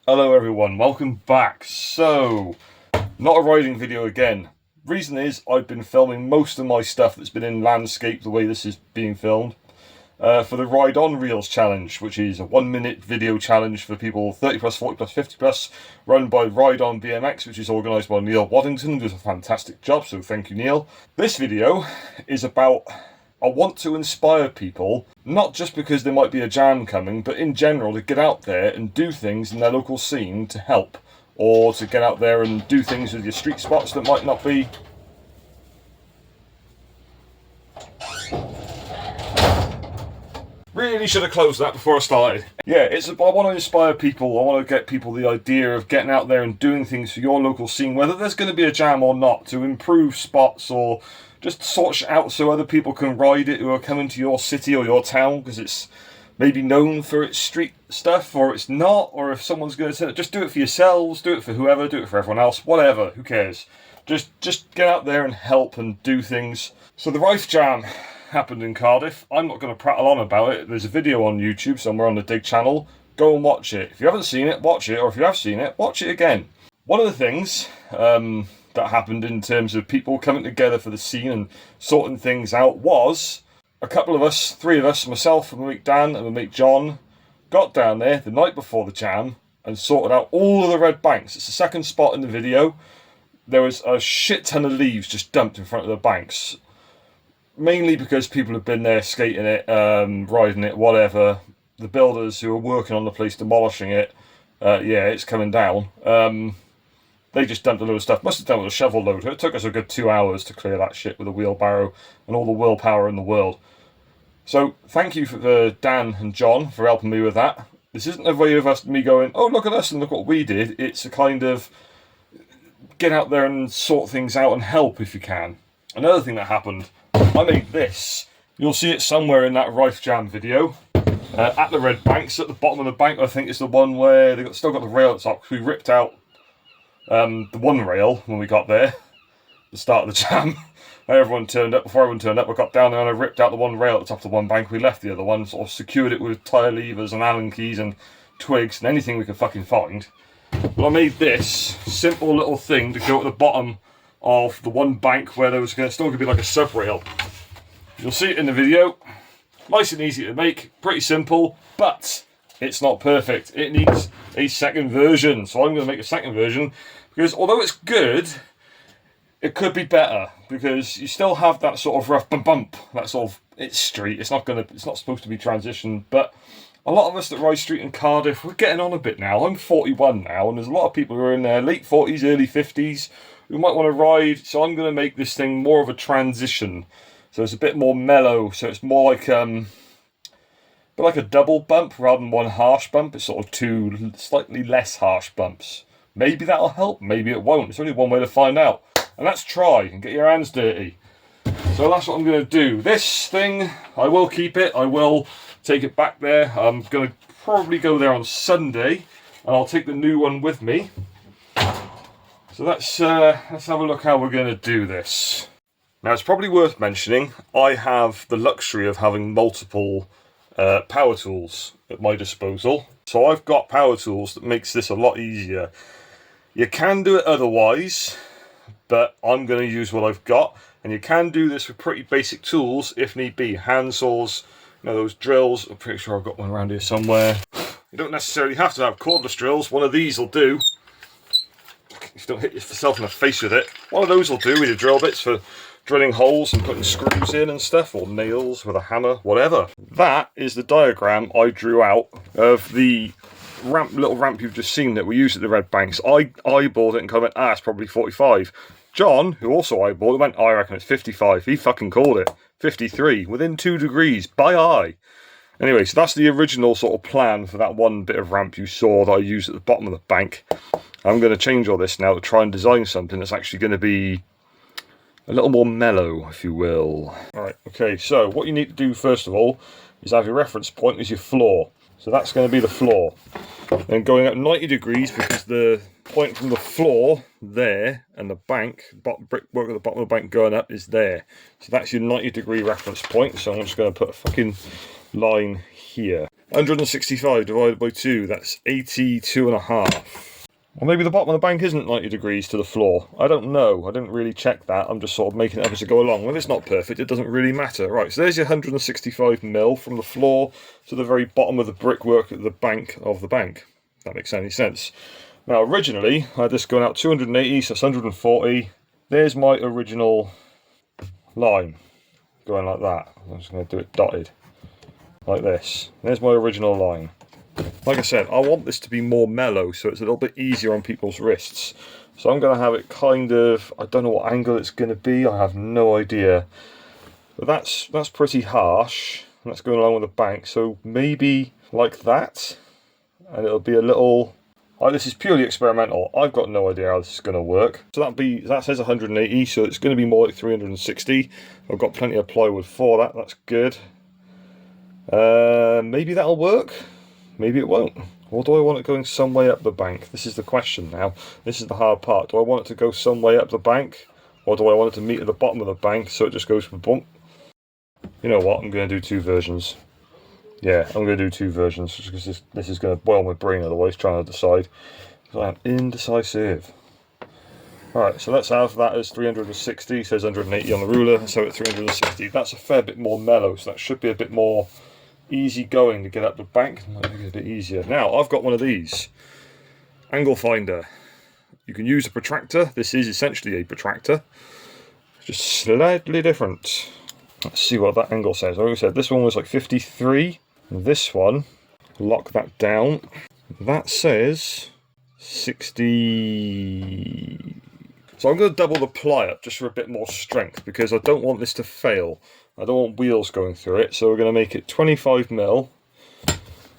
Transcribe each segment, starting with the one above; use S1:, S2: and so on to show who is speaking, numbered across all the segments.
S1: Hello everyone, welcome back. So, not a riding video again. Reason is, I've been filming most of my stuff that's been in landscape the way this is being filmed for the Ride On Reels challenge, which is a 1 minute video challenge for people 30 plus, 40 plus, 50 plus, run by Ride On BMX, which is organised by Neil Waddington, who does a fantastic job, so thank you Neil. This video is about, I want to inspire people, not just because there might be a jam coming, but in general to get out there and do things in their local scene to help, or to get out there and do things with your street spots that might not be. Really should have closed that before I started. Yeah, I want to inspire people. I want to get people the idea of getting out there and doing things for your local scene, whether there's going to be a jam or not, to improve spots or just sort it out so other people can ride it who are coming to your city or your town because it's maybe known for its street stuff, or it's not, or if someone's going to say, just do it for yourselves, do it for whoever, do it for everyone else, whatever, who cares. Just get out there and help and do things. So the Rife Jam happened in Cardiff. I'm not going to prattle on about it. There's a video on YouTube somewhere on the Dig channel. Go and watch it. If you haven't seen it, watch it, or if you have seen it, watch it again. One of the things that happened in terms of people coming together for the scene and sorting things out was a couple of us, three of us, myself and my mate Dan and my mate John, got down there the night before the jam and sorted out all of the red banks. It's the second spot in the video. There was a shit ton of leaves just dumped in front of the banks, mainly because people have been there skating it, riding it, whatever. The builders who are working on the place demolishing it, yeah, it's coming down. They just dumped a load of stuff. Must have done with a shovel loader. It took us a good 2 hours to clear that shit with a wheelbarrow and all the willpower in the world. So thank you for Dan and John for helping me with that. This isn't a way of me going, oh, look at us and look what we did. It's a kind of get out there and sort things out and help if you can. Another thing that happened, I made this. You'll see it somewhere in that Rife Jam video. At the red banks, at the bottom of the bank, I think it's the one where they've still got the rail at the top. We ripped out the one rail when we got there, the start of the jam. Everyone turned up. Before everyone turned up, I got down there and I ripped out the one rail at the top of the one bank. We left the other one, sort of secured it with tyre levers and Allen keys and twigs and anything we could fucking find. But I made this simple little thing to go at the bottom of the one bank where there was still going to be like a sub rail. You'll see it in the video. Nice and easy to make, pretty simple, but it's not perfect. It needs a second version, so I'm going to make a second version because although it's good, it could be better because you still have that sort of rough bump, that sort of, it's street. It's not supposed to be transitioned, but a lot of us that ride street in Cardiff, we're getting on a bit now. I'm 41 now, and there's a lot of people who are in their late 40s, early 50s who might want to ride. So I'm going to make this thing more of a transition. So it's a bit more mellow. So it's more like a double bump rather than one harsh bump. It's sort of two slightly less harsh bumps. Maybe that'll help. Maybe it won't. It's only one way to find out. And that's try and get your hands dirty. So that's what I'm going to do. This thing, I will keep it. I will take it back there. I'm going to probably go there on Sunday, and I'll take the new one with me. So let's have a look how we're going to do this. Now it's probably worth mentioning, I have the luxury of having multiple power tools at my disposal. So I've got power tools that makes this a lot easier. You can do it otherwise, but I'm going to use what I've got. And you can do this with pretty basic tools if need be. Hand saws, those drills. I'm pretty sure I've got one around here somewhere. You don't necessarily have to have cordless drills. One of these will do. If you don't hit yourself in the face with it. One of those will do with your drill bits for drilling holes and putting screws in and stuff, or nails with a hammer, whatever. That is the diagram I drew out of the little ramp you've just seen that we use at the red banks. I eyeballed it and kind of went, it's probably 45. John, who also eyeballed it, went, I reckon it's 55. He fucking called it 53, within 2 degrees, by eye. Anyway, so that's the original sort of plan for that one bit of ramp you saw that I used at the bottom of the bank. I'm going to change all this now to try and design something that's actually going to be a little more mellow, if you will. Alright, okay, so what you need to do first of all is have your reference point as your floor. So that's going to be the floor. Then going up 90 degrees, because the point from the floor there and the bank, brickwork at the bottom of the bank going up is there. So that's your 90 degree reference point. So I'm just going to put a fucking line here. 165 divided by 2, that's 82.5. Or maybe the bottom of the bank isn't 90 degrees to the floor. I don't know. I didn't really check that. I'm just sort of making it up as I go along. Well, if it's not perfect, it doesn't really matter. Right, so there's your 165mm from the floor to the very bottom of the brickwork at the bank of the bank. If that makes any sense. Now, originally, I had this going out 280, so that's 140. There's my original line, going like that. I'm just going to do it dotted, like this. There's my original line. Like I said, I want this to be more mellow, so it's a little bit easier on people's wrists. So I'm going to have it kind of, I don't know what angle it's going to be, I have no idea. But that's pretty harsh, and that's going along with the bank, so maybe like that, and it'll be a little... this is purely experimental. I've got no idea how this is going to work. So that says 180, so it's going to be more like 360. I've got plenty of plywood for that. That's good. Maybe that'll work. Maybe it won't. Or do I want it going some way up the bank? This is the question now. This is the hard part. Do I want it to go some way up the bank? Or do I want it to meet at the bottom of the bank so it just goes bump? You know what? I'm going to do two versions. Yeah, I'm going to do two versions because this is going to boil my brain otherwise trying to decide. Because I am indecisive. Alright, so let's have that as 360. It says 180 on the ruler, so at 360. That's a fair bit more mellow, so that should be a bit more easy going to get up the bank. Might make it a bit easier. Now, I've got one of these. Angle finder. You can use a protractor. This is essentially a protractor. Just slightly different. Let's see what that angle says. Like I said, this one was like 53. This one, lock that down. That says 60. So I'm going to double the ply up just for a bit more strength because I don't want this to fail. I don't want wheels going through it. So we're going to make it 25mm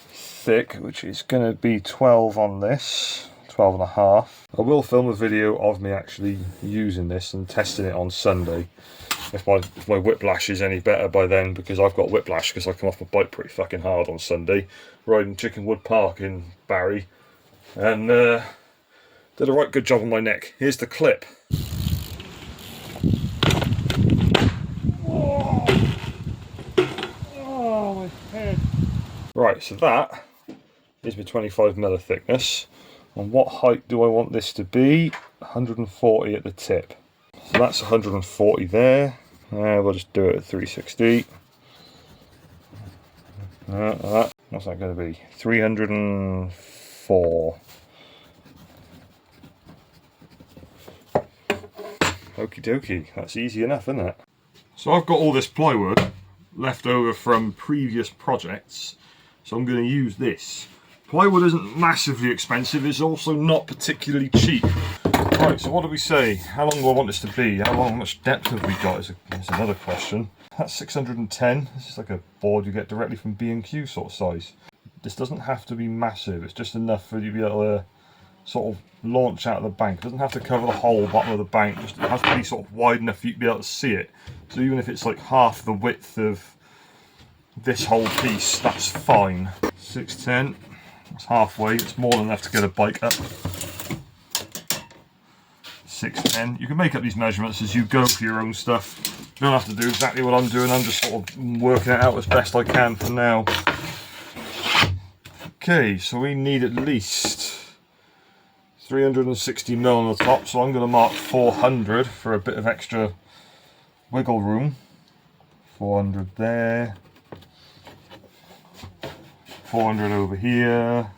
S1: thick, which is going to be 12 on this, 12.5. I will film a video of me actually using this and testing it on Sunday. If my whiplash is any better by then, because I've got whiplash because I come off my bike pretty fucking hard on Sunday, riding Chickenwood Park in Barry, and did a right good job on my neck. Here's the clip. Oh my head. Right, so that is my 25mm thickness. And what height do I want this to be? 140 at the tip. So that's 140 there. We'll just do it at 360. What's that going to be? 304. Okie dokie, that's easy enough, isn't it? So I've got all this plywood left over from previous projects, so I'm going to use this. Plywood isn't massively expensive, it's also not particularly cheap. Right, so what do we say? How long do I want this to be? How much depth have we got is another question. That's 610. This is like a board you get directly from B&Q sort of size. This doesn't have to be massive, it's just enough for you to be able to sort of launch out of the bank. It doesn't have to cover the whole bottom of the bank, just it has to be sort of wide enough for you to be able to see it. So even if it's like half the width of this whole piece, that's fine. 610, that's halfway, it's more than enough to get a bike up. 610. You can make up these measurements as you go for your own stuff. You don't have to do exactly what I'm doing, I'm just sort of working it out as best I can for now. Okay, so we need at least 360mm on the top, so I'm going to mark 400 for a bit of extra wiggle room. 400 there. 400 over here.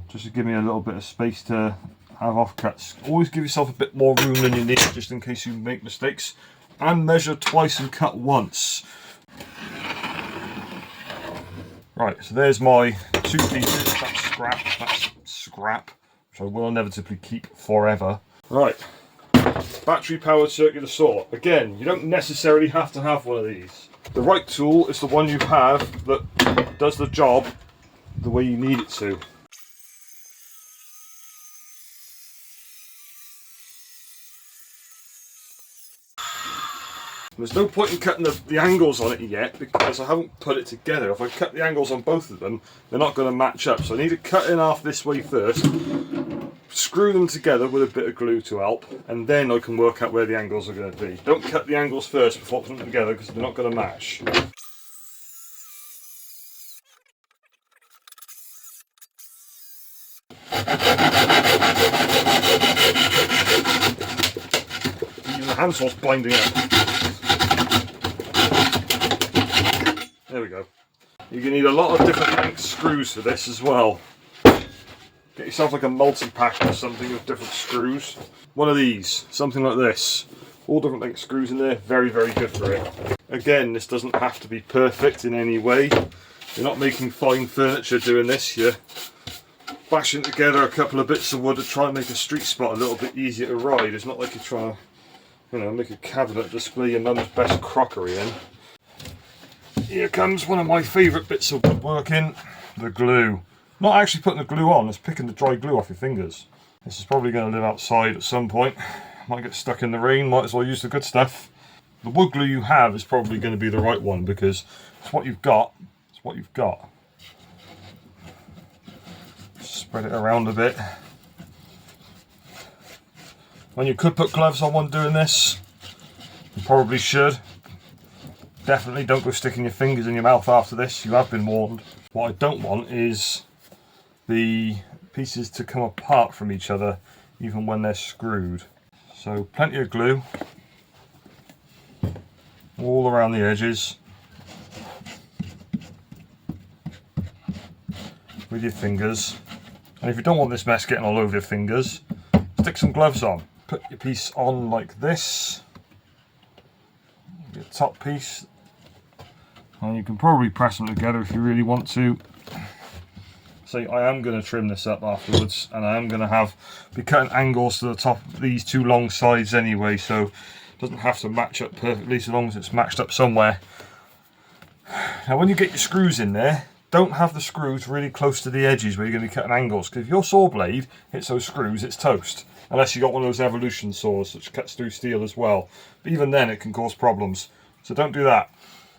S1: Just to give me a little bit of space to have offcuts. Always give yourself a bit more room than you need, just in case you make mistakes. And measure twice and cut once. Right, so there's my two pieces. That's scrap, which I will inevitably keep forever. Right, battery powered circular saw. Again, you don't necessarily have to have one of these. The right tool is the one you have that does the job the way you need it to. There's no point in cutting the angles on it yet because I haven't put it together. If I cut the angles on both of them, they're not going to match up. So I need to cut in half this way first, screw them together with a bit of glue to help, and then I can work out where the angles are going to be. Don't cut the angles first before putting them together because they're not going to match. Even the handsaws binding up. There we go. You're going to need a lot of different length screws for this as well. Get yourself like a multi-pack or something of different screws. One of these, something like this. All different length screws in there, very, very good for it. Again, this doesn't have to be perfect in any way. You're not making fine furniture doing this, you're bashing together a couple of bits of wood to try and make a street spot a little bit easier to ride. It's not like you're trying to, you know, make a cabinet display your mum's best crockery in. Here comes one of my favourite bits of woodworking, the glue. Not actually putting the glue on, it's picking the dry glue off your fingers. This is probably going to live outside at some point. Might get stuck in the rain, might as well use the good stuff. The wood glue you have is probably going to be the right one because it's what you've got. It's what you've got. Spread it around a bit. When you could put gloves on when doing this, you probably should. Definitely don't go sticking your fingers in your mouth after this, you have been warned. What I don't want is the pieces to come apart from each other even when they're screwed. So plenty of glue all around the edges with your fingers. And if you don't want this mess getting all over your fingers, stick some gloves on. Put your piece on like this, your top piece, and you can probably press them together if you really want to. So I am going to trim this up afterwards, and I am going to be cutting angles to the top of these two long sides anyway, so it doesn't have to match up perfectly so long as it's matched up somewhere. Now when you get your screws in there, don't have the screws really close to the edges where you're going to be cutting angles, because if your saw blade hits those screws, it's toast. Unless you've got one of those Evolution saws which cuts through steel as well. But even then it can cause problems. So don't do that.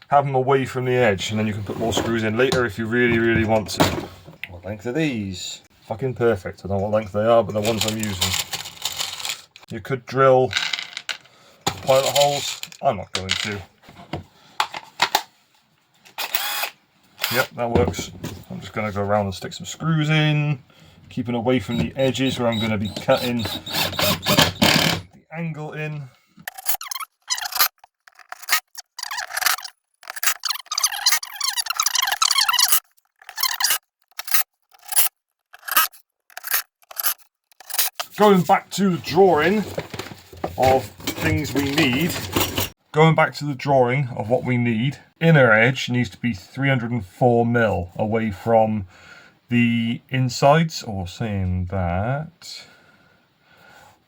S1: Have them away from the edge, and then you can put more screws in later if you really, really want to. What length are these? Fucking perfect. I don't know what length they are, but the ones I'm using. You could drill pilot holes. I'm not going to. Yep, that works. I'm just going to go around and stick some screws in, keeping away from the edges where I'm going to be cutting the angle in. Going back to the drawing of things we need. Going back to the drawing of what we need. Inner edge needs to be 304mm away from the insides, or saying that,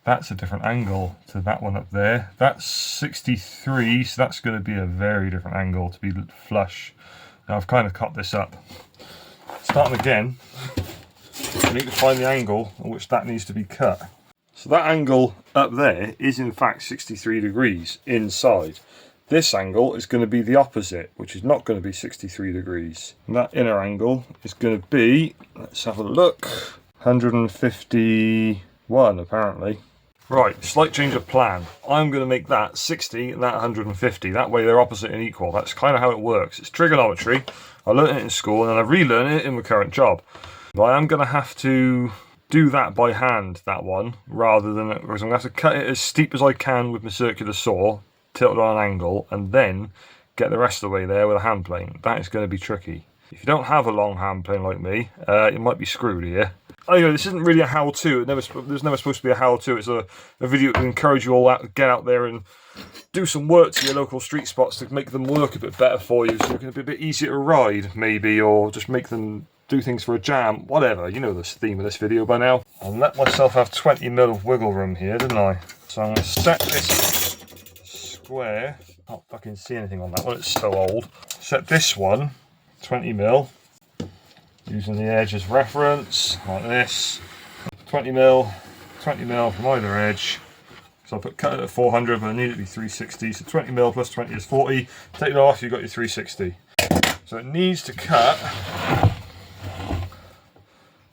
S1: that's a different angle to that one up there. That's 63, so that's going to be a very different angle to be flush. Now I've kind of cut this up. Starting again, you need to find the angle at which that needs to be cut. So that angle up there is in fact 63 degrees inside. This angle is going to be the opposite, which is not going to be 63 degrees. And that inner angle is going to be, let's have a look, 151 apparently. Right, slight change of plan. I'm going to make that 60 and that 150. That way they're opposite and equal. That's kind of how it works. It's trigonometry. I learned it in school and then I've relearned it in my current job. But I am going to have to do that by hand, that one, rather than, because I'm going to have to cut it as steep as I can with my circular saw, tilted on an angle, and then get the rest of the way there with a hand plane. That is going to be tricky. If you don't have a long hand plane like me, you might be screwed here. Anyway, this isn't really a how-to. There's never supposed to be a how-to. It's a video to encourage you all out to get out there and do some work to your local street spots to make them work a bit better for you, so it can be a bit easier to ride, maybe, or just make them do things for a jam, whatever. You know the theme of this video by now. I let myself have 20mm of wiggle room here, didn't I? So I'm going to set this square. Can't fucking see anything on that one, it's so old. Set this one 20mm, using the edge as reference, like this. 20mm from either edge. So I cut it at 400, but I need it to be 360. So 20mm plus 20 is 40. Take it off, you've got your 360. So it needs to cut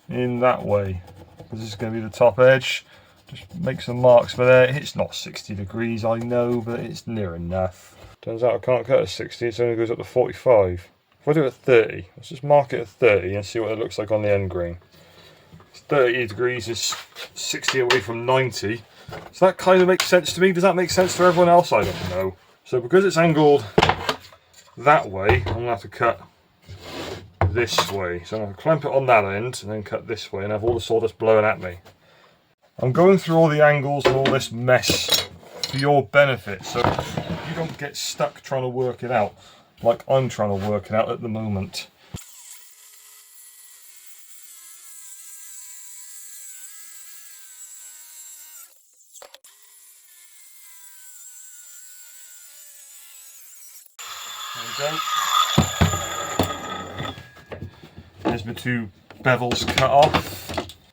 S1: in that way, because this is going to be the top edge. Just make some marks for there. It's not 60 degrees, I know, but it's near enough. Turns out I can't cut at 60, it only goes up to 45. If I do it at 30, let's just mark it at 30 and see what it looks like on the end grain. 30 degrees is 60 away from 90. So that kind of makes sense to me. Does that make sense to everyone else? I don't know. So because it's angled that way, I'm going to have to cut this way. So I'm going to clamp it on that end and then cut this way and have all the sawdust blowing at me. I'm going through all the angles and all this mess for your benefit, so you don't get stuck trying to work it out like I'm trying to work it out at the moment. There we go. There's my two bevels cut off.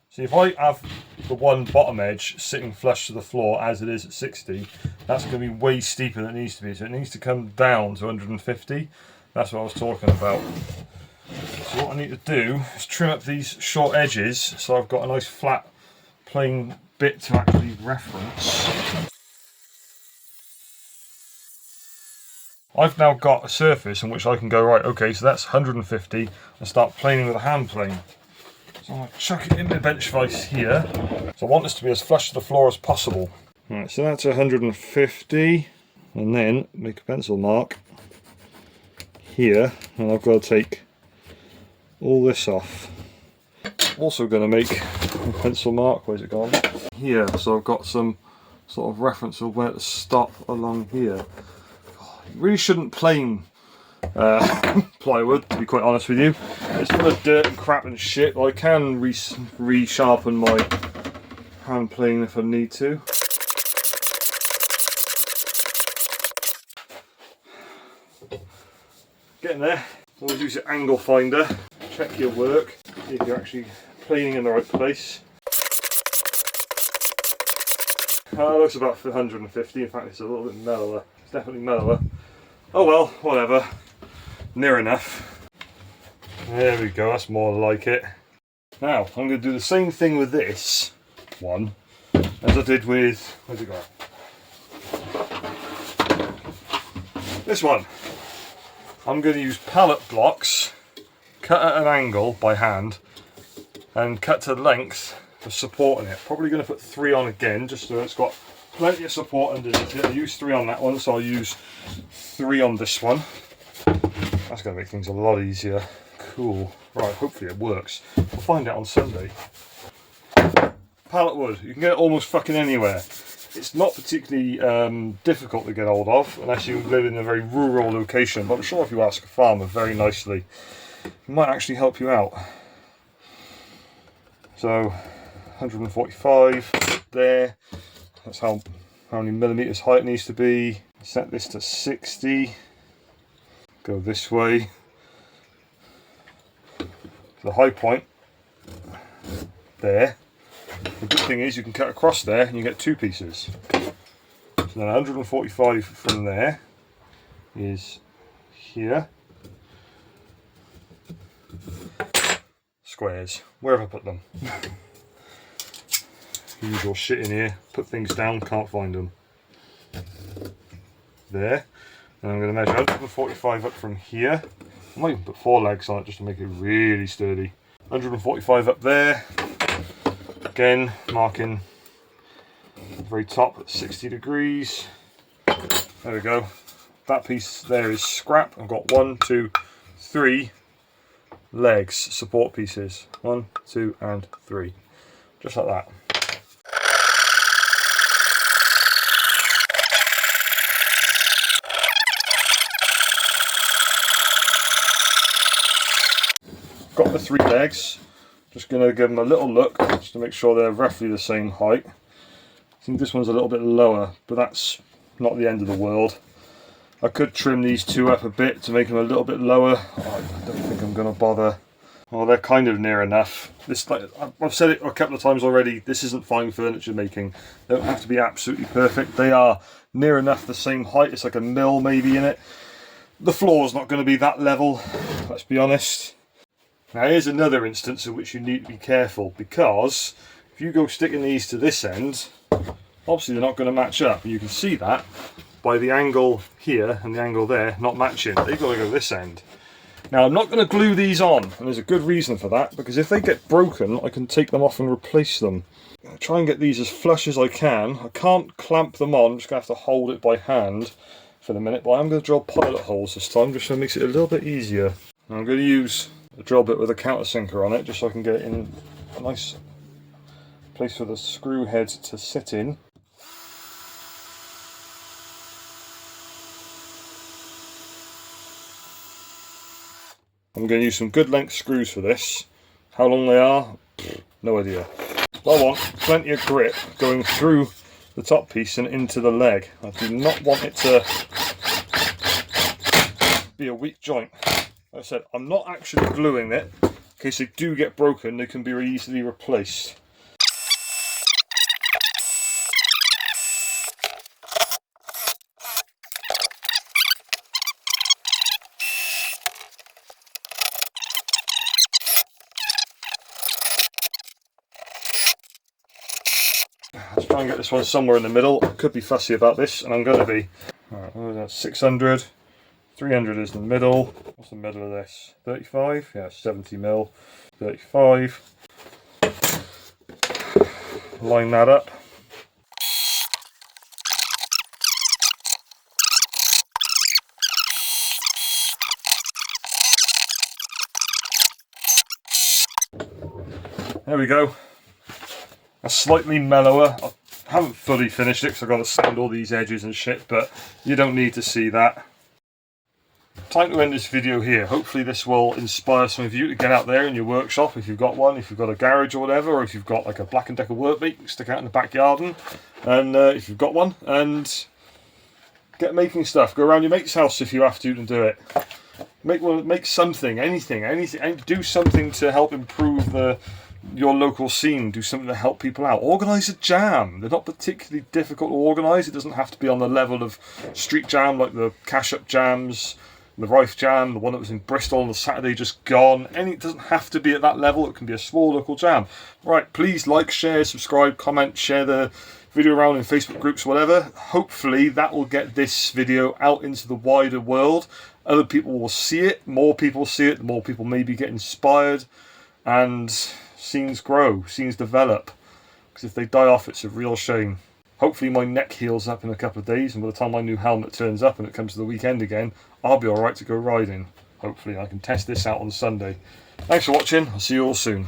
S1: See, if I have the one bottom edge sitting flush to the floor as it is at 60, that's going to be way steeper than it needs to be. So it needs to come down to 150. That's what I was talking about. So what I need to do is trim up these short edges so I've got a nice flat plain bit to actually reference. I've now got a surface on which I can go, right, okay, so that's 150, and start planing with a hand plane. So I'm going to chuck it in my bench vise here. So I want this to be as flush to the floor as possible. Right, so that's 150, and then make a pencil mark here, and I've got to take all this off. Also going to make a pencil mark, where's it gone? Here, so I've got some sort of reference of where to stop along here. You really shouldn't plane plywood, to be quite honest with you. It's full of dirt and crap and shit, but I can resharpen my hand plane if I need to. Getting there. Always use your angle finder. Check your work, see if you're actually planing in the right place. It looks about 150, in fact it's a little bit mellower. It's definitely mellower. Oh well, whatever. Near enough. There we go, that's more like it. Now, I'm going to do the same thing with this one as I did with, where's it got? This one. I'm going to use pallet blocks, cut at an angle by hand, and cut to length for supporting it. Probably going to put 3 on again, just so it's got plenty of support underneath it. I used 3 on that one, so I'll use 3 on this one. That's going to make things a lot easier. Cool. Right, hopefully it works. We'll find out on Sunday. Pallet wood. You can get it almost fucking anywhere. It's not particularly difficult to get hold of, unless you live in a very rural location. But I'm sure if you ask a farmer very nicely, it might actually help you out. So, 145 there. That's how many millimeters height it needs to be. Set this to 60. Go this way. The high point there. The good thing is you can cut across there and you get 2 pieces. So then 145 from there is here. Squares. Where have I put them? Usual shit in here. Put things down, can't find them. There. And I'm going to measure 145 up from here. I might even put 4 legs on it just to make it really sturdy. 145 up there. Again, marking the very top at 60 degrees. There we go. That piece there is scrap. I've got 1, 2, 3 legs, support pieces. 1, 2, and 3. Just like that. Got the 3 legs. Just going to give them a little look just to make sure they're roughly the same height. I think this one's a little bit lower, but that's not the end of the world. I could trim these 2 up a bit to make them a little bit lower. I don't think I'm going to bother. Well, they're kind of near enough. This, like, I've said it a couple of times already, this isn't fine furniture making. They don't have to be absolutely perfect. They are near enough the same height. It's like a mill maybe in it. The floor's not going to be that level, let's be honest. Now here's another instance in which you need to be careful, because if you go sticking these to this end, obviously they're not going to match up, and you can see that by the angle here and the angle there not matching. They've got to go this end. Now I'm not going to glue these on, and there's a good reason for that, because if they get broken I can take them off and replace them. I'm going to try and get these as flush as I can. I can't clamp them on, I'm just going to have to hold it by hand for the minute, but I'm going to drill pilot holes this time just so it makes it a little bit easier. And I'm going to use a drill bit with a countersinker on it just so I can get it in a nice place for the screw head to sit in. I'm going to use some good length screws for this. How long they are? No idea. I want plenty of grip going through the top piece and into the leg. I do not want it to be a weak joint. Like I said, I'm not actually gluing it. In case they do get broken, they can be easily replaced. Let's try and get this one somewhere in the middle. I could be fussy about this, and I'm going to be. Alright, that's 600. 300 is the middle. What's the middle of this? 35? Yeah, 70 mil. 35. Line that up. There we go. A slightly mellower. I haven't fully finished it because I've got to sand all these edges and shit, but you don't need to see that. Time to end this video here. Hopefully this will inspire some of you to get out there in your workshop if you've got one, if you've got a garage or whatever, or if you've got like a Black & Decker workbench, stick out in the backyard, and if you've got one, and get making stuff. Go around your mate's house if you have to and do it. Make something, anything, and do something to help improve your local scene. Do something to help people out. Organise a jam. They're not particularly difficult to organise. It doesn't have to be on the level of street jam like the Cash Up jams, the Rife jam, the one that was in Bristol on the Saturday just gone. It doesn't have to be at that level. It can be a small local jam. Right, please like, share, subscribe, comment, share the video around in Facebook groups, whatever. Hopefully that will get this video out into the wider world. Other people will see it. More people see it, the more people maybe get inspired, and scenes grow, scenes develop. Because if they die off, it's a real shame. Hopefully my neck heals up in a couple of days, and by the time my new helmet turns up and it comes to the weekend again, I'll be alright to go riding. Hopefully I can test this out on Sunday. Thanks for watching. I'll see you all soon.